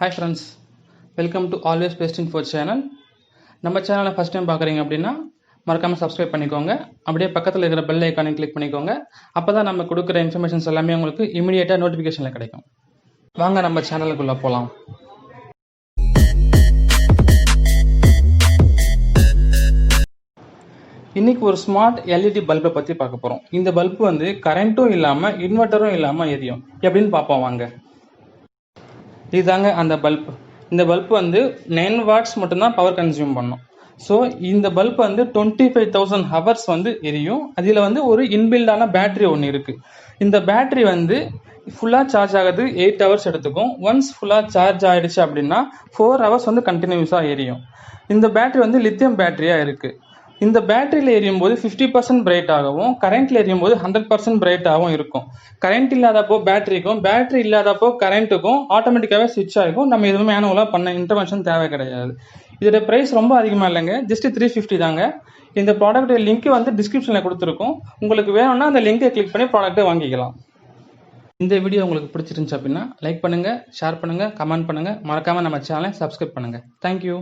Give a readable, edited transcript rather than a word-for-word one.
Hi friends, welcome to Always Best Info channel. நம்ம சேனலை first time பார்க்குறீங்க அப்படின்னா மறக்காமல் சப்ஸ்கிரைப் பண்ணிக்கோங்க. அப்படியே பக்கத்தில் இருக்கிற பெல் ஐக்கானை கிளிக் பண்ணிக்கோங்க. அப்போ தான் நம்ம கொடுக்குற இன்ஃபர்மேஷன்ஸ் எல்லாமே உங்களுக்கு இமீடியட்டாக நோட்டிஃபிகேஷனில் கிடைக்கும். வாங்க நம்ம சேனலுக்குள்ளே போகலாம். இன்னைக்கு ஒரு ஸ்மார்ட் LED பல்பை பற்றி பார்க்க போகிறோம். இந்த பல்பு வந்து கரண்ட்டும் இல்லாமல் இன்வெர்ட்டரும் இல்லாமல் எரியும். எப்படின்னு பார்ப்போம் வாங்க. இதுதாங்க அந்த பல்ப். இந்த பல்ப் வந்து 9 வாட்ஸ் மட்டும்தான் பவர் கன்சியூம் பண்ணும். ஸோ இந்த பல்ப் வந்து 25,000 ஹவர்ஸ் வந்து எரியும். அதில் வந்து ஒரு இன்பில்டான பேட்டரி ஒன்று இருக்குது. இந்த பேட்டரி வந்து ஃபுல்லாக சார்ஜ் ஆகிறது 8 ஹவர்ஸ் எடுத்துக்கும். ஒன்ஸ் ஃபுல்லாக சார்ஜ் ஆகிடுச்சு அப்படின்னா 4 ஹவர்ஸ் வந்து கண்டினியூஸாக எரியும். இந்த பேட்டரி வந்து லித்தியம் பேட்டரியாக இருக்குது. இந்த பேட்டரியில் எரியும் போது 50% பிரைட் ஆகவும், கரண்ட்ல எரியும் போது 100% பிரைட்டாகவும் இருக்கும். கரண்ட் இல்லாதப்போ பேட்டரிக்கும், பேட்டரி இல்லாதப்போ கரண்ட்டுக்கும் ஆட்டோமேட்டிக்காகவே ஸ்விட்ச் ஆகும். நம்ம எதுவும் மேனுவலாக பண்ண இன்டர்வென்ஷன் தேவை கிடையாது. இதோட ப்ரைஸ் ரொம்ப அதிகமாக இல்லைங்க, ஜஸ்ட் 350 தாங்க. இந்த ப்ராடக்ட் லிங்க் வந்து டிஸ்கிரிப்ஷனில் கொடுத்துருக்கோம். உங்களுக்கு வேணும்னா அந்த லிங்கை கிளிக் பண்ணி ப்ராடக்ட்டை வாங்கிக்கலாம். இந்த வீடியோ உங்களுக்கு பிடிச்சிருந்துச்சு அப்படின்னா லைக் பண்ணுங்கள், ஷேர் பண்ணுங்கள், கமெண்ட் பண்ணுங்கள். மறக்காமல் நம்ம சேனலை சப்ஸ்கிரைப் பண்ணுங்கள். தேங்க்யூ.